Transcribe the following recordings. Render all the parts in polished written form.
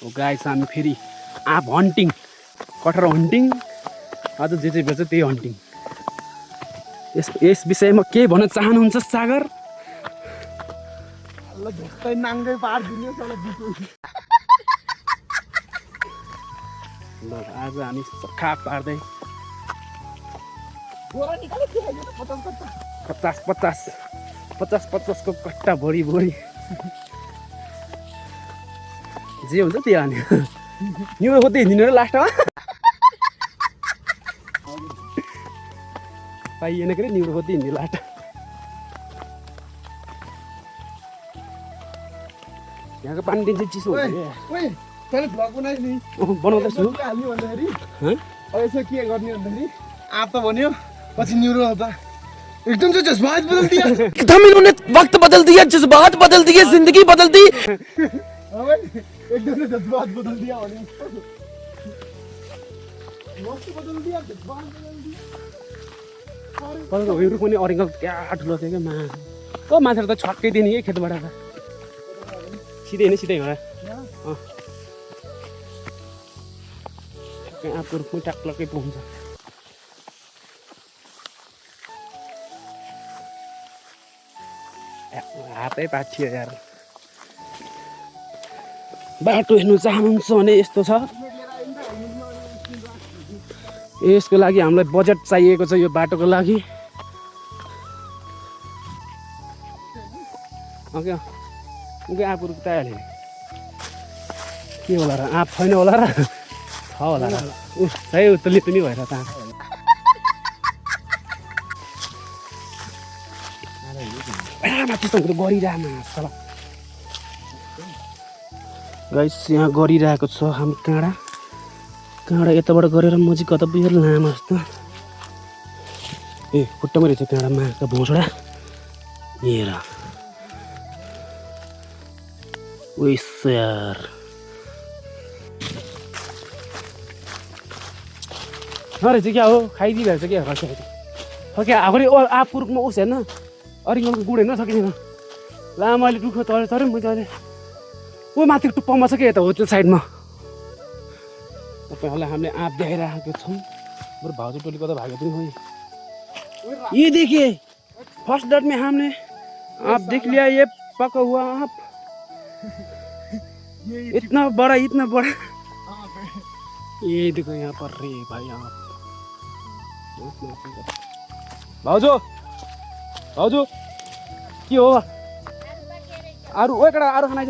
Guys हामी फेरि आँप हन्टिङ कटहर हन्टिङ आज जे चाहिँ भेट्छ त्यही हन्टिङ। यस विषयमा के भन्न चाहनुहुन्छ सागर? नाङ्गै पारिदिनु ल आज हामी सखा पार्दै 50-50 को कट्टा भोरी जे हुन्छ त्यही हान्यो। न्युरो खोज्दै हिँड्दिनु र लास्टमा पाइएन के न्युरो खोज्दै हिँड्यो लास्ट। यहाँको पानी दिन चाहिँ चिसो हुन्छ बनाउँदैछु। के गर्ने भन्दाखेरि आप त भन्यो पछि न्युरो आउँदा एकदम से जज्बात बदल दिया। एकदम इन्होंने वक्त बदल दिया, जज्बात बदल दिए, जिंदगी बदल दी। एकदम से जज्बात बदल दिया भने वक्त बदल दिया, जज्बात बदल दिया। पल्लो उयो पनि अरिङ्गल क्या ठुलो थियो क्या ओ माछाहरू त छक्कै दिने कि खेतबाट त सिधै होइन सिधै होला। आँपको रुखमै टाक्लकै पुग्छ। हातै पाछियो यार। बाटो हेर्नु चाहनुहुन्छ भने यस्तो छ। यसको लागि हामीलाई बजेट चाहिएको छ यो बाटोको लागि। ओके ओके आँपको रुख तयार के होला र? आँप छैन होला र? छ होला र? है उत्तली पनि भएर त गरिरहेको गाइस यहाँ गरिरहेको छ हामी काँडा यताबाट गरेर म चाहिँ कता पुगेर लामो जस्तो। ए खुट्टामै रहेछ काँडा माका भोसडा हेर यार। नरहेछ क्या हो खाइदिइरहेछ क्या क्या आफूले आँप रुखमा उस हेर्न अरिङ्गलको गुड हेर्न सकिँदैन। ला मैले रुखमा तर्यो मैले अहिले ऊ माथि टुप्पामा छ क्या यता हो त्यो साइडमा। तपाईँहरूलाई हामीले आँप देखाइरहेको छौँ। बरु भाउजू टोली कता भागेको पनि हो। ये देखिए फर्स्ट डट में हमने आप देख लिया ये पका हुआ आँप। इतना बड़ा ये देखो यहाँ पर रे भाई आँप। भाउजू के हो आरु ओ एकटा आरु खाना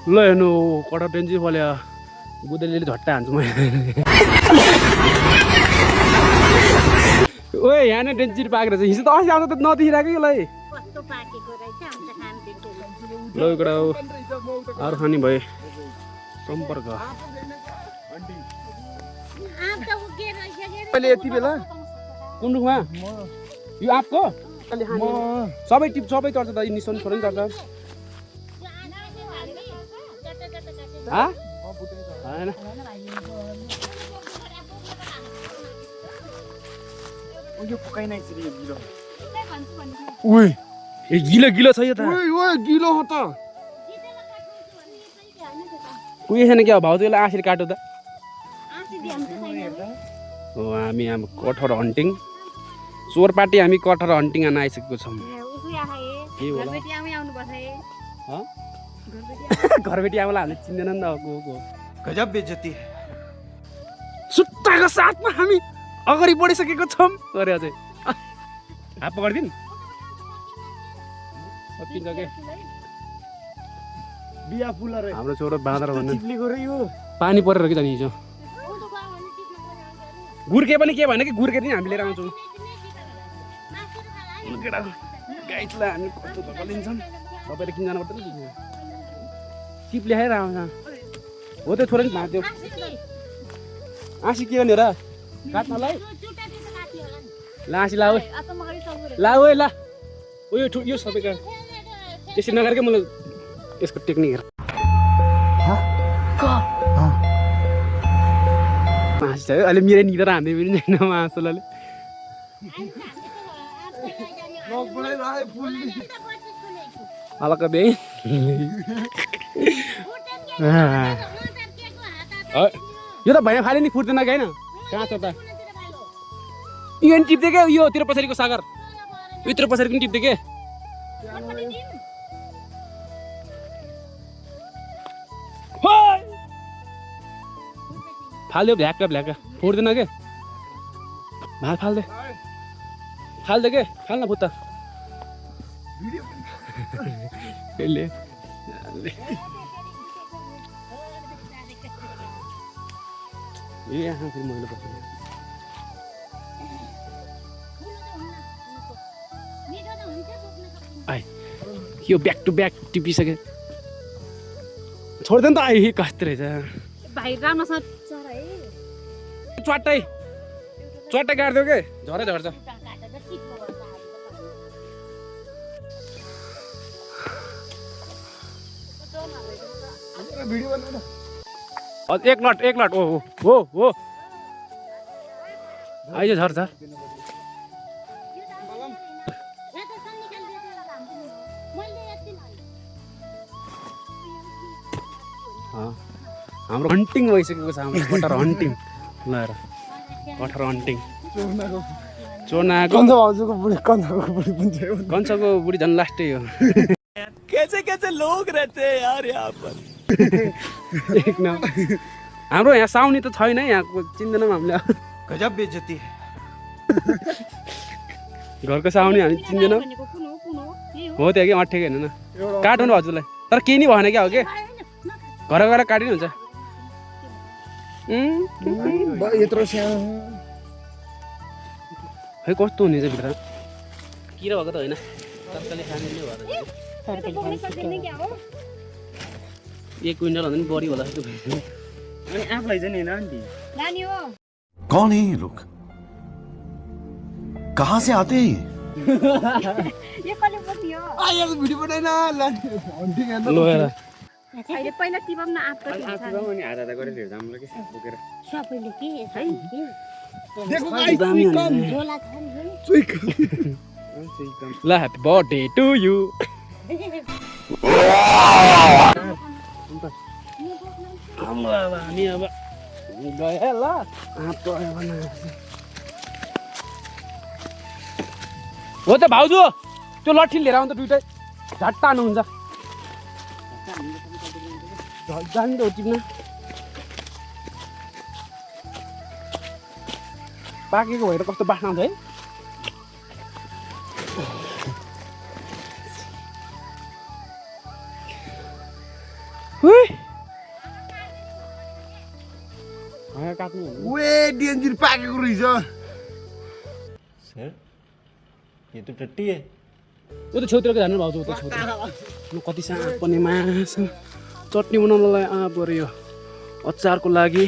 ल हेर्नु कटा पेन्जी फल्यो गुदेलीले झट्टा हान्छु म। ओ यहाँ नै डेन्जिर पाकेको रहेछ। हिजो त अस्ति आउँदा त नदेखिरहेको यसलाई। ल एउटा अरू खाने भए सम्पर्क यति बेला कुन रुखमा यो आँपको सबै टिप सबै चढ्छ त निसन छोरै चढ्छ। होइन ए गिलो छ यो त गिलो हो त उयो छैन क्या भाउजूलाई आँसीले काटो त। हो हामी अब कटहर हन्टिङ चोरपाटी हामी कटहर हन्टिङ आउन आइसकेको छौँ। घरबेटी आमालाई हामीले चिन्दैन नि त को गजब बेइज्जती सुत्ताको साथमा हामी अगाडि बढिसकेको छौँ। गरे अझै हात पक्रिदिन सकिन्छ के बिहा फुल रे हाम्रो छोरो बाँदर भन्नु चिप्लेको रे यो पानी परेर कि त नि हिजो गुर्के पनि के भने कि गुर्के पनि हामी लिएर आउँछौँ। गाइडलाई हामी कस्तो धक्का दिन्छौँ तपाईँले किन जानु पर्दैन चिप ल्याएर आउँछ हो त्यो छोरा नि भाँच्यो। आँसी के गर्ने हो र काट्नलाई ल आँसी ला उयो यो सबैका त्यसरी नगरेकै मलाई यसको टेक्निक हेर हाँसी छ अहिले मेरै निधर हान्दै पनि छैन हाँसोलाले हल्का बे यो त भैया खाली नि फुट्दैन कि होइन कहाँ छ त यो नि टिप्दै क्या यो तिर पछाडिको सागर यत्रो पछाडि पनि टिप्दै के फाल्यो भ्ल्याक्क भ्ल्याक्क फुट्दैन के भाल फाल्दे के फाल्न फुत्ता यसले यहाँ फेरि मैलो पर्छ आइ यो ब्याक टु ब्याक टिपिसके छोड्दैन त आइ कस्तो रहेछ भाइ राम्रोसँग चरा है च्वाट्टै काट्दियो के झरै झर्छ एक लट हो आइज झर्छ हाम्रो हन्टिङ भइसकेको छ हाम्रो कटर हन्टिङ ल कटर हन्टिङ चोनाको कन्छको बुढी झन् लास्टै हो कैसे लोग रहते हैं यार यहाँ पर एक न हाम्रो यहाँ साउनी त छैन यहाँको चिन्दैनौँ हामीले गजब बेइज्जती है घरको साउनी हामी चिन्दैनौँ हो त्यो कि अठेको हेर्नु न काट्नु हजुरलाई तर केही नि भएन क्या हो कि घर गएर काटिनु हुन्छ यत्रो सानो खै कस्तो हुने चाहिँ भित्र किरा भएको त होइन तरकारी खाने नै भएर एक क्विन्टल भन्दा पनि बढी होला जस्तो अनि आफूलाई चाहिँ नि नानी नानी हो कौन है ये लोग कहाँ से आते हैं यो कसले बस्यो आयो भिडियो बनाइन हन्टिङ हेर्नु लोएर अहिले पहिला टिपम न आफै अनि आधा गरेर हेर्छ हाम्रो के बोकेर सबैले के है देखो गाइस कम झोला खान चुइक ल ह्यापी बर्थडे टु यु हामी अब गयो ल हो त भाउजू त्यो लट्ठी लिएर आउनु त दुइटै झट्टा हान्नुहुन्छ जान्छ हो टिप्न पाकेको भएर कस्तो बाख्ना आउँछ है काट्नु वे डेन्जर पाकेको रहेछ सर ये तो टट्टी है ऊ त छेउतिरको झार्नु भाउजू उता छेउतिर कति साँप पनि मासु चटनी बनाउनलाई आँप गऱ्यो यो अचारको लागि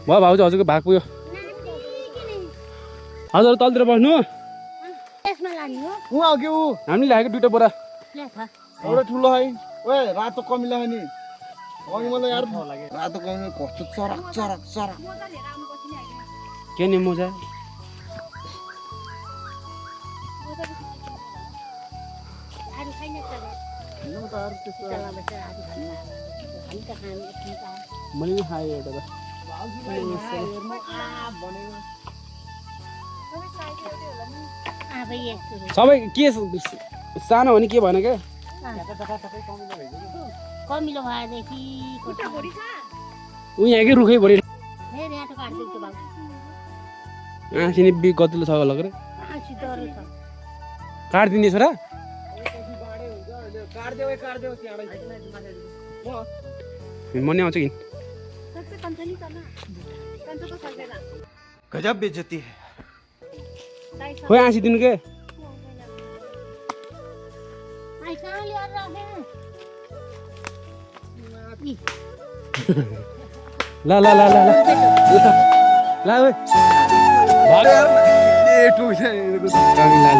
भयो भाउजू हजुरको भाग पुग्यो हजुर तलतिर बस्नु त्यसमा लानी हो उहाँ के ऊ हामीले ल्याएको दुइटा बोरा ल्या था एउटा ठुलो है ओए रातो कमिला है नि अघि मलाई यार रातो कमिला कस्तो चरक चरक चरक मोजा लिएर आउनु पर्छ नि अहिले के नि मोजा आलु खाइन चले हैन त अरु त्यस्तो चला बसेर आलु खानु हामी त खानु एकछिन त मैले पनि खाएँ एउटा त आबै यस्तो सबै के सानो भने के भएन क्या कमिलो भएदेखि ऊ यहाँकै रुखै भरि फेरि यहाँ त काट्दै बाबु आँसी नि गतिलो छ होला के आँसी डरो छ काटिदिने छोरा म नि आउँछु कि सबै कन्चनी चल्न कन्चो त सक्दैन गजब बेइज्जती है खोइ आँसी दिनु के आई कहाँ लिएर राखे ल ल ल ल ल ल ओए भाग यार ए टुक्छ कमिला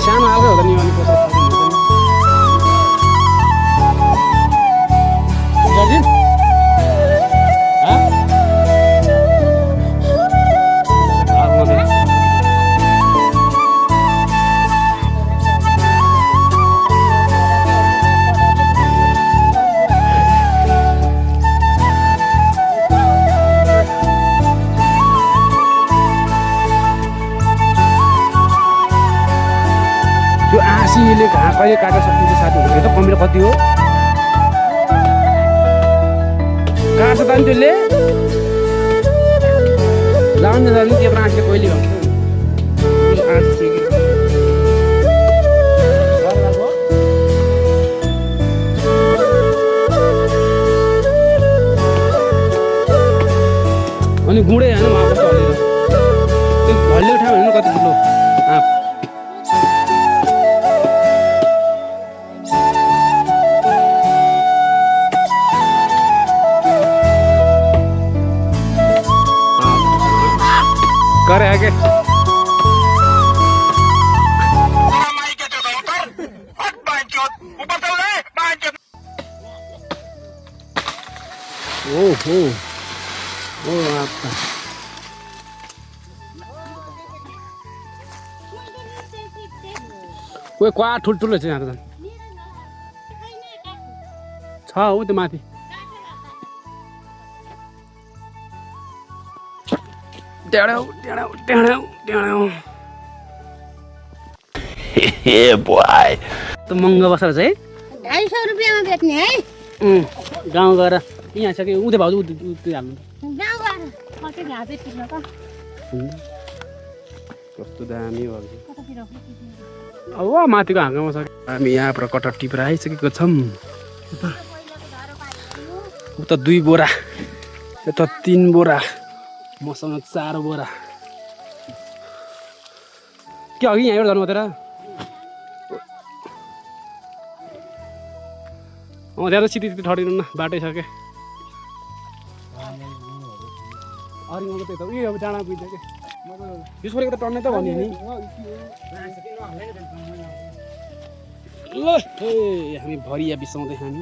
सानो हाल्दै होला नि अनि कहिले काट्न सकिन्छ साथी यो त कमिलो कति हो काट्छ त नि त्यसले लाउनु जानु त्यो आँसले कहिले भन्छ अनि गुडै होइन उहाँ कस्तो हलेर त्यो हल्लिएको ठाउँ हेर्नु कति ठुलो आँप करे आगे ओहो ओ आपका कोही क्वा ठुल्ठुलो छ यहाँ त छ हो त्यो माथि डाँडा त महँगो बसेर चाहिँ 250 रुपियाँमा बेच्ने है गाउँ गएर यहाँ छ कि उतै भाउजू उतै हाल्नु गाउँ गएर कतै घाँसै टिप्न त कस्तो दामी भयो कतातिर हो अब माथिको हाँगामा छ हामी यहाँबाट कटर टिपेर आइसकेको छौँ उता 2 बोरा यता 3 बोरा मसँग 4 बोरा के अघि यहाँबाट जानु मात्र त्यहाँ त सिधी ठडिनु न बाटै छ क्या अरिङको त्यही त उयो अब डाँडा पुग्छ क्या यो छोडेको त टन्नै त भन्यो नि ल ए हामी भरिया बिसाउँदै हामी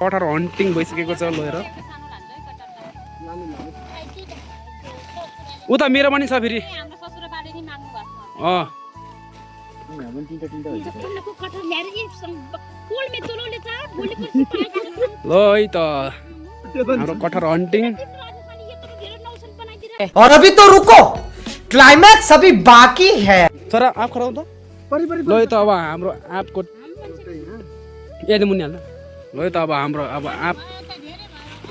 कटहर हन्टिङ भइसकेको छ लिएर उता मेरो पनि छ फेरि ल है त हाम्रो कटहर हन्टिङ और अभी तो रुको क्लाइमैक्स अभी बाकी है तर आँप खराउ त ल है त अब हाम्रो आँपको यदि मुनि हाल्नु ल है त अब हाम्रो अब आँप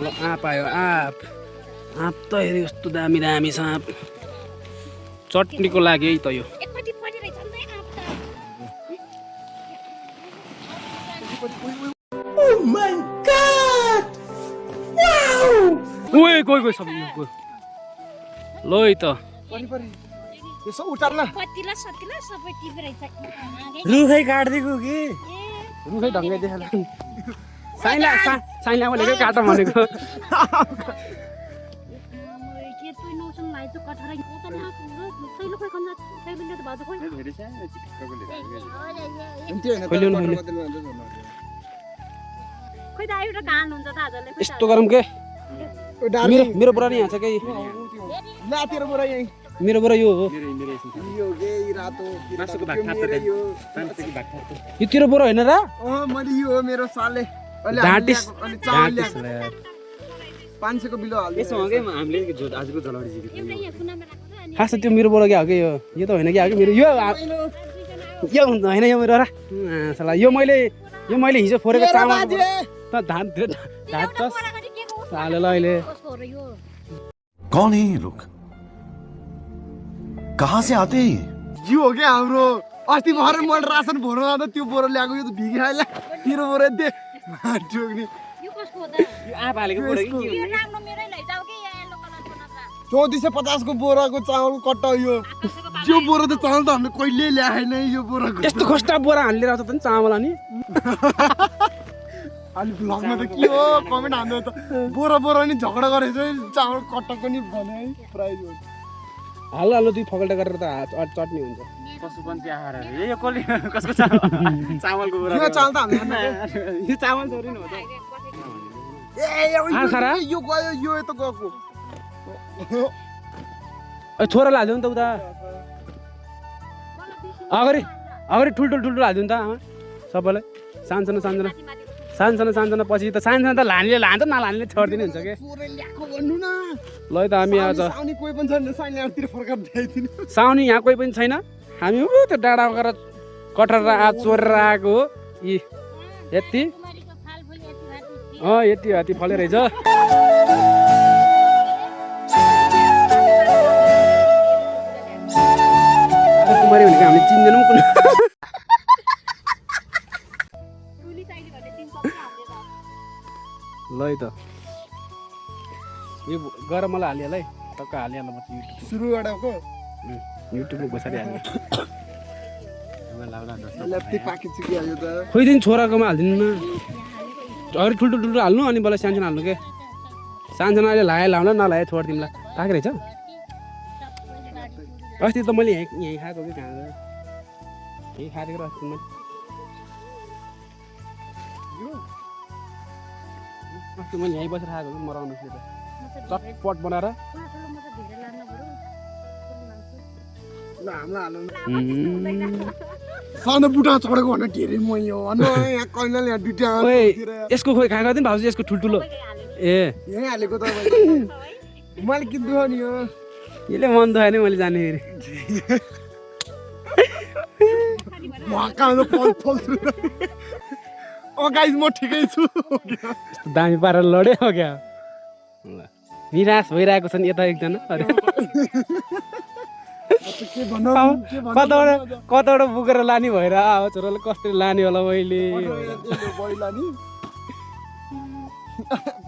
ल आँप आयो आँप आँप त हेरि कस्तो दामी दामी छ आँप चटनीको लागि है त यो ओए गयो गयो सबै गयो ल है त यसो उतार्न रुखै काट्दिएको कि रुखै ढङ्गै देखाएर साइला मैले काट भनेको यस्तो गरौँ के मेरो बोरा नि यहाँ छ कि मेरो बोरा यो हो यो तेरो बोरा होइन र मेरो साले घाँटिस 500 को बिलो खास त्यो मेरो बोरा क्या हो कि यो त होइन कि हो मेरो यो हुन्छ होइन यो मेरो र साला यो मैले हिजो फोरेको चामल त धान साले ल अहिले कौन है ये लोग कहाँ से आते हैं जिउ हो क्या हाम्रो अस्ति भर्खर मैले रासन भर्नु आउँदा त्यो बोरा ल्याएको यो त भिगी खाइला तेरो बोरा दे ठोक्ने यो कसको हो त यो आँप हालेको बोरा कि यो राम्रो मेरै लैजाऊ के यहाँ यल्लो कलरको नत्र 3450 को बोराको चामल कट्टा यो बोरा त चामल त हामीले कहिले ल्याएन यो बोराको यस्तो खस्टा बोरा हालेर आउँछ त नि चामल अनि अनि भ्लगमा त के हो कमेन्ट हान्नु त बोरा नि झगडा गरेछ चामल कट्टाको नि भने है प्राइज हो हाल हालो 2 फगल्टा गरेर त चटनी हुन्छ पशुपन्छी आहार अरे यो कसले कसको चामलको बोरा यो चामल त हामीले यो चामल थोरै न हो त यो गयो यो त गएको छोरा हाल्यो नि त उता अगाडि ठुल्ठुलो हाल्दियो नि त आमा सबैलाई सानो सानो पछि त सानो त लानेले लान्छ नलानेले छोडिदिने हुन्छ कि चोरे ल्याएको भन्नु न ल है त हामी आज साउनी कोही पनि छैन साइनतिर फर्काएर ल्याइदिनु साउनी यहाँ कोही पनि छैन हामी त्यो डाँडामा गएर कटहर आज चोरेर आएको हो यी यति यति हात्ती फले रहेछ कुमारी भनेको हामीले चिन्दैनौँ कुन ल है त यो गर मलाई हालिहाल है टक्क हालिहाल म चाहिँ सुरु गरेको युट्युबमा बसारि हाल्ने ल्याप्ती पाकी चुकिहाल्यो त खोइदिन छोराकोमा हालिदिनु न अरू ठुल्ठुलो हाल्नु अनि बल्ल सानो हाल्नु के सानो अहिले लाए लाउन नलाए छोडिदिउँला पाएको रहेछ अस्ति त मैले यहीँ खाएको कि कहाँ यहीँ खाएको अस्ति मैले अस्ति मैले यहीँ बसेर खाएको कि मराउनुले त चटपट बनाएर ल हामीलाई हाल्नु सानो बुढा चढेको भने धेरै म यो भन्न यहाँ कैलाले यहाँ दुईटा ओए यसको खोइ खाएको दिन भाउजू यसको ठुल्ठुलो ए यहीँ हालेको त मैले किन्छु नि यो यसले मन दुखायो नि मैले जाने गाइस म ठिकै छु यस्तो दामी पारेर लड्यो हो क्या निराश भइरहेको छ नि यता एकजना कताबाट बोकेर लाने भएर अब छोराले कसरी लाने होला मैले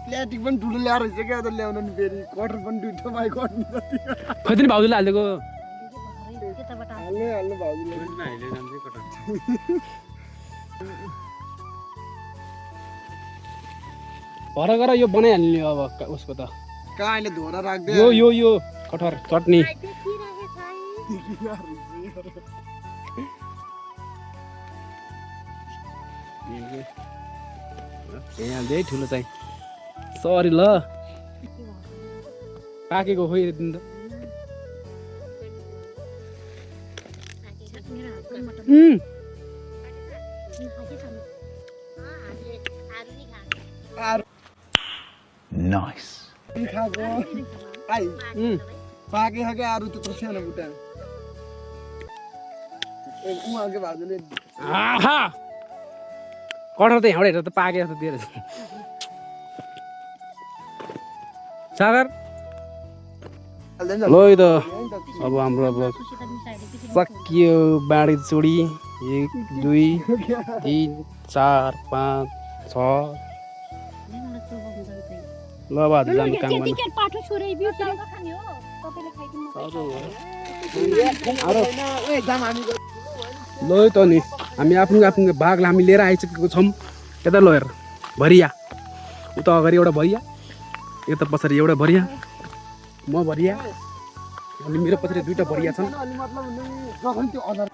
प्लास्टिक पनि ठुलो ल्याएर रहेछ क्या त ल्याउनु नि फेरि कटर पनि दुइटा बाई गर्नु खै पनि भाउजूले हालिदिएको हाल्नु भाउजूले भर गएर यो बनाइहाल्ने अब उसको त कहाँ अहिले धोरा राख्दै यो कटहर चटनी हाल्दै ठुलो चाहिँ सरी ल पाकेको खोइदिनु त Nice. खाएको आई पाके खाके अरू त्यत्रो सानो बुट्टा उहाँको भाउजूले आहा कटहर त यहाँबाट हेरेर त पाके जस्तो दिएर सागर ल है त अब हाम्रो अब सकियो बाँडी चुडी 1 2 3 4 5 6 ल अब आज जानु काम गर्नु ल है त नि हामी आफ्नो भागलाई हामी लिएर आइसकेको छौँ यता लगेर भरिया उता अगाडि एउटा भरिया यता पछाडि एउटा भरिया म भरिया अनि मेरो पछाडि दुईटा भरिया छन् मतलब